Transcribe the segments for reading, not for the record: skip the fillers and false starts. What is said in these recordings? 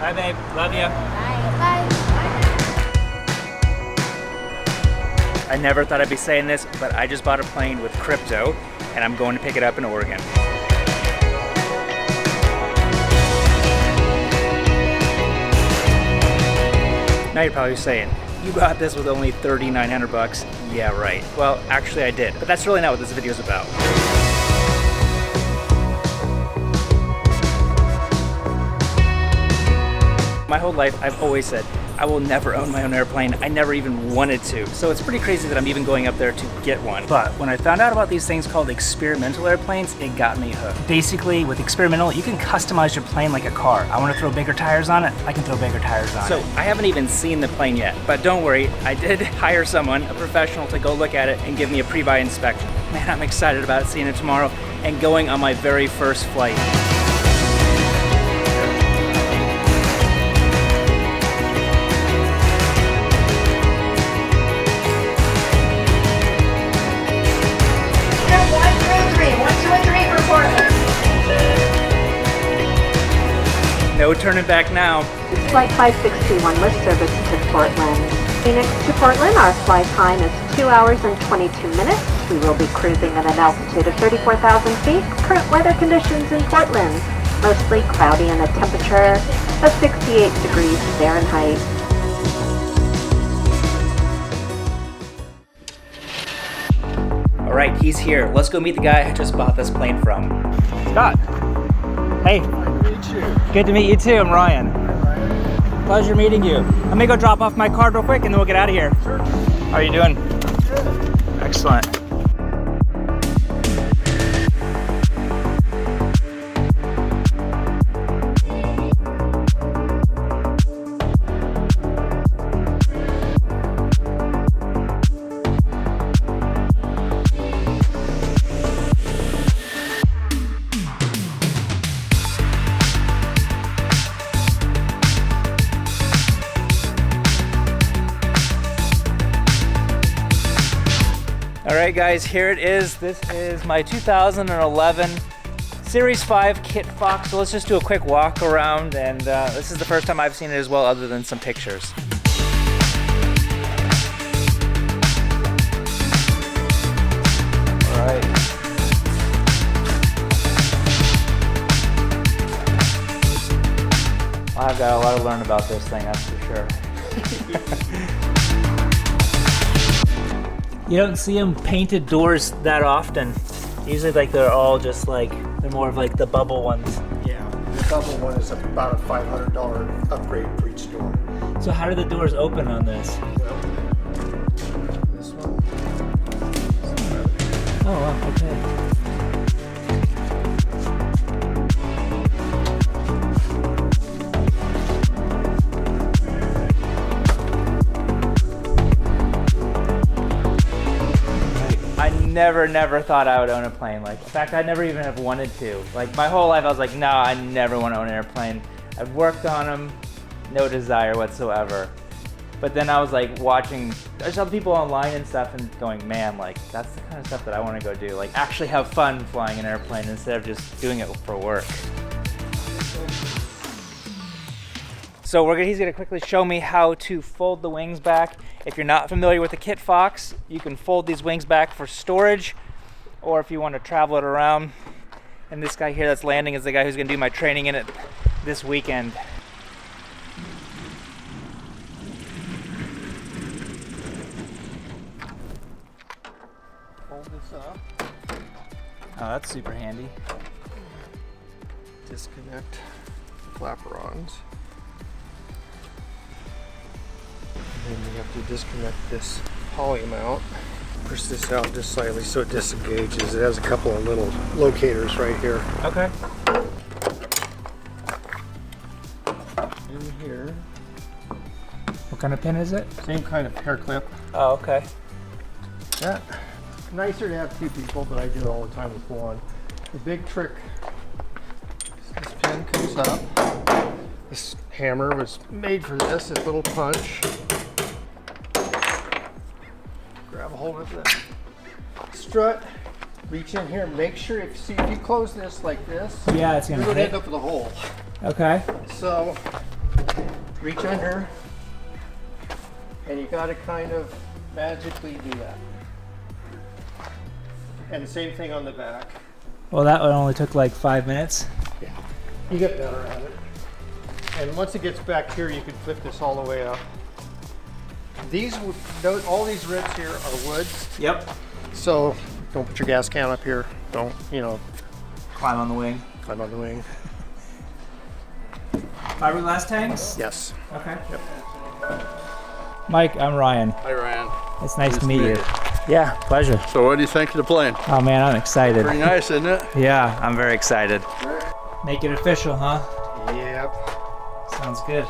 Bye, babe. Love you. Bye. I never thought I'd be saying this, but I just bought a plane with crypto, and I'm going to pick it up in Oregon. Now you're probably saying, you got this with only $3,900 bucks. Yeah, right. Well, actually I did, but that's really not what this video is about. My whole life, I've always said, I will never own my own airplane. I never even wanted to. So it's pretty crazy that I'm even going up there to get one. But when I found out about these things called experimental airplanes, it got me hooked. Basically, with experimental, you can customize your plane like a car. I want to throw bigger tires on it, I can throw bigger tires on it. So I haven't even seen the plane yet, but don't worry, I did hire someone, a professional, to go look at it and give me a pre-buy inspection. Man, I'm excited about seeing it tomorrow and going on my very first flight. No turning back now. Flight 5621 with service to Portland. Phoenix to Portland, our flight time is 2 hours and 22 minutes. We will be cruising at an altitude of 34,000 feet. Current weather conditions in Portland, mostly cloudy and a temperature of 68 degrees Fahrenheit. All right, he's here. Let's go meet the guy I just bought this plane from. Scott. Hey. Good to meet you too. I'm Ryan. Hi, Ryan. Pleasure meeting you. Let me go drop off my card real quick and then we'll get out of here. Sure. How are you doing? Good. Excellent. Alright guys, here it is. This is my 2011 Series 5 Kitfox. So let's just do a quick walk around, and this is the first time I've seen it as well, other than some pictures. Alright. Well, I've got a lot to learn about this thing, that's for sure. You don't see them painted doors that often. Usually like they're all just like, they're more of like the bubble ones. Yeah, the bubble one is about a $500 upgrade for each door. So how do the doors open on this? Well, this one. Oh, wow, okay. Never thought I would own a plane. Like, in fact, I never even have wanted to. Like, my whole life I was like, no, I never want to own an airplane. I've worked on them, no desire whatsoever. But then I was like watching, there's some people online and stuff and going, man, like, that's the kind of stuff that I want to go do. Like, actually have fun flying an airplane instead of just doing it for work. So he's gonna quickly show me how to fold the wings back. If you're not familiar with the Kitfox, you can fold these wings back for storage, or if you want to travel it around. And this guy here that's landing is the guy who's gonna do my training in it this weekend. Fold this up. Oh, that's super handy. Disconnect flaperons. And then you have to disconnect this poly mount. Push this out just slightly so it disengages. It has a couple of little locators right here. Okay. In here. What kind of pin is it? Same kind of hair clip. Oh, okay. Yeah. Nicer to have two people, but I do it all the time with one. The big trick is this pin comes up. This hammer was made for this little punch. Grab a hold of the strut, reach in here, make sure if you close this like this, yeah, it's gonna you're gonna end up with a hole. Okay. So reach under, and you got to kind of magically do that. And the same thing on the back. Well, that one only took like 5 minutes. Yeah, you get better at it. And once it gets back here, you can flip this all the way up. All these ribs here are wood. Yep. So don't put your gas can up here. Don't, Climb on the wing. climb on the wing. Fiberglass tanks? Yes. Okay. Yep. Mike, I'm Ryan. Hi, Ryan. It's nice to meet you. Yeah, pleasure. So what do you think of the plane? Oh man, I'm excited. Pretty nice, isn't it? Yeah, I'm very excited. Make it official, huh? Yep. Sounds good.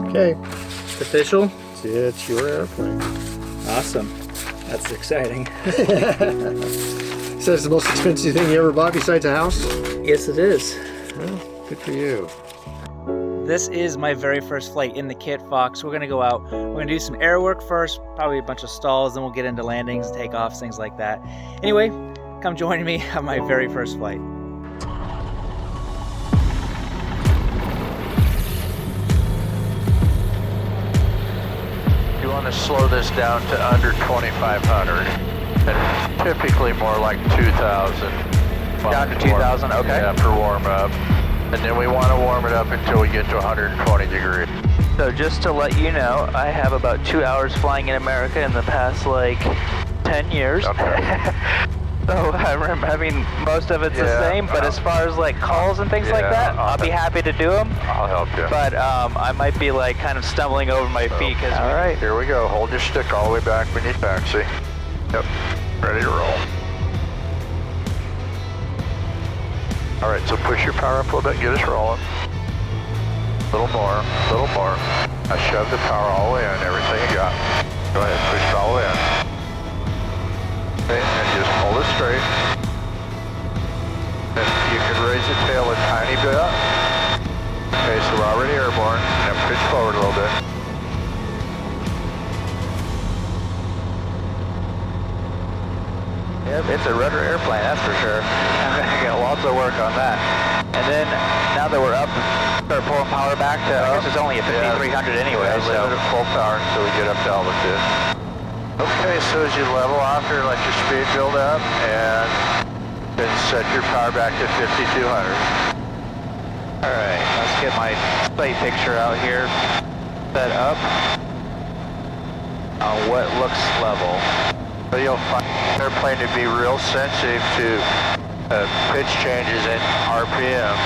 Okay. Official? It's your airplane. Awesome. That's exciting. So it's the most expensive thing you ever bought besides a house? Yes, it is. Well, good for you. This is my very first flight in the Kitfox. We're gonna go out, we're gonna do some air work first, probably a bunch of stalls, then we'll get into landings, takeoffs, things like that. Anyway, come join me on my very first flight. You want to slow this down to under 2,500, and typically more like 2,000. Down to 2,000, okay. Yeah, for warm up. And then we want to warm it up until we get to 120 degrees. So just to let you know, I have about 2 hours flying in America in the past like 10 years. Okay. So I mean, most of it's the same, but as far as like calls and things like that, I'll be happy to do them. I'll help you. But I might be like kind of stumbling over my feet. All right, here we go. Hold your stick all the way back when you taxi. Yep, ready to roll. All right, so push your power up a little bit, get us rolling. A little more, a little more. Now shove the power all the way in, everything you got. Go ahead, push it all the way in. Okay, and just hold it straight. And you can raise the tail a tiny bit. Okay, so we're already airborne. Now pitch forward a little bit. Yep, it's a rudder airplane, that's for sure. I'm gonna get lots of work on that. And then now that we're up, start pulling power back to, I guess it's only a 5,300 anyway. Yeah, leave it at full power until we get up to altitude. Okay, so as you level off here, let your speed build up, and then set your power back to 5,200. All right, let's get my sight picture out here, set up on what looks level. So you'll find the airplane to be real sensitive to pitch changes in RPM.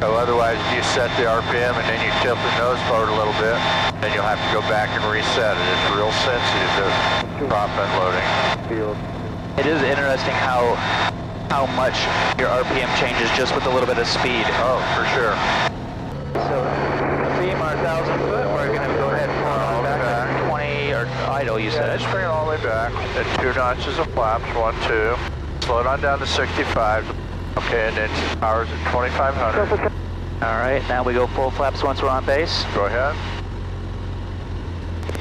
So otherwise, if you set the RPM and then you tilt the nose forward a little bit, then you'll have to go back and reset it. It's real sensitive to prop unloading. It is interesting how much your RPM changes just with a little bit of speed. Oh, for sure. So beam our 1,000 foot, we're going to go ahead and pull it back to 20 or idle, you said. Just bring it all the way back. At 2 notches of flaps, 1, 2. Slow it on down to 65. Okay, and then power's at 2,500. All right, now we go full flaps once we're on base. Go ahead.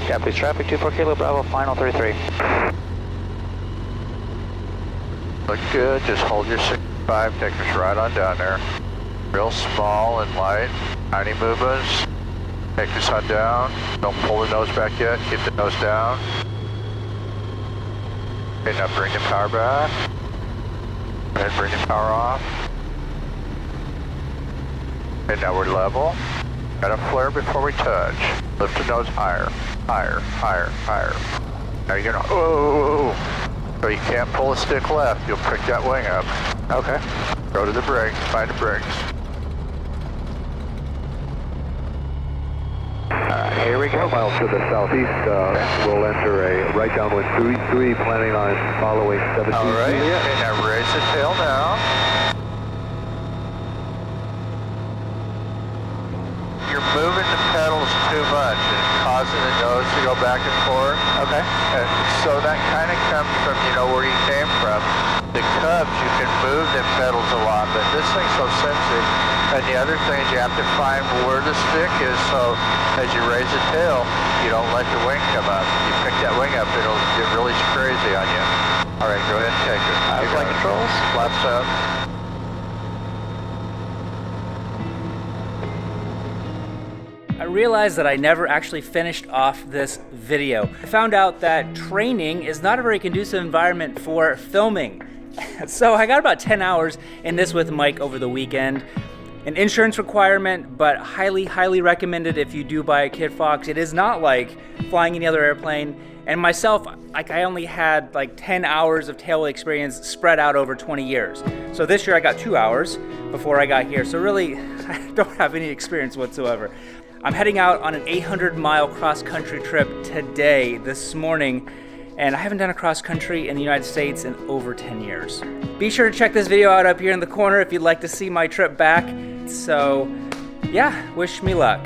Japanese traffic 24 Kilo Bravo, final 33. Look good, just hold your 65, take us right on down there. Real small and light, tiny movements. Take this on down, don't pull the nose back yet, keep the nose down. Okay, now bring the power back. Go ahead, bring the power off. Okay, now we're level. Got a flare before we touch. Lift the nose higher, higher, higher, higher. Now you're gonna, oh! So you can't pull the stick left, you'll prick that wing up. Okay. Go to the brakes, find the brakes. Here we go. Miles to the southeast, we'll enter a right downwind 3, planning on following 17. All right, okay, now raise the tail down. You're moving the pedals too much and causing the nose to go back and forth. Okay. And so that kind of comes from, where you came from. The Cubs, you can move the pedals a lot, but this thing's so sensitive. And the other thing is you have to find where the stick is, so as you raise the tail, you don't let the wing come up. You pick that wing up, it'll get really crazy on you. All right, go ahead and take it. Flight controls. Flaps up. realized that I never actually finished off this video. I found out that training is not a very conducive environment for filming. So I got about 10 hours in this with Mike over the weekend. An insurance requirement, but highly recommended if you do buy a Kitfox. It is not like flying any other airplane. And myself, like, I only had like 10 hours of tailwheel experience spread out over 20 years. So this year I got 2 hours before I got here. So really, I don't have any experience whatsoever. I'm heading out on an 800-mile cross-country trip today, this morning, and I haven't done a cross-country in the United States in over 10 years. Be sure to check this video out up here in the corner if you'd like to see my trip back. So yeah, wish me luck.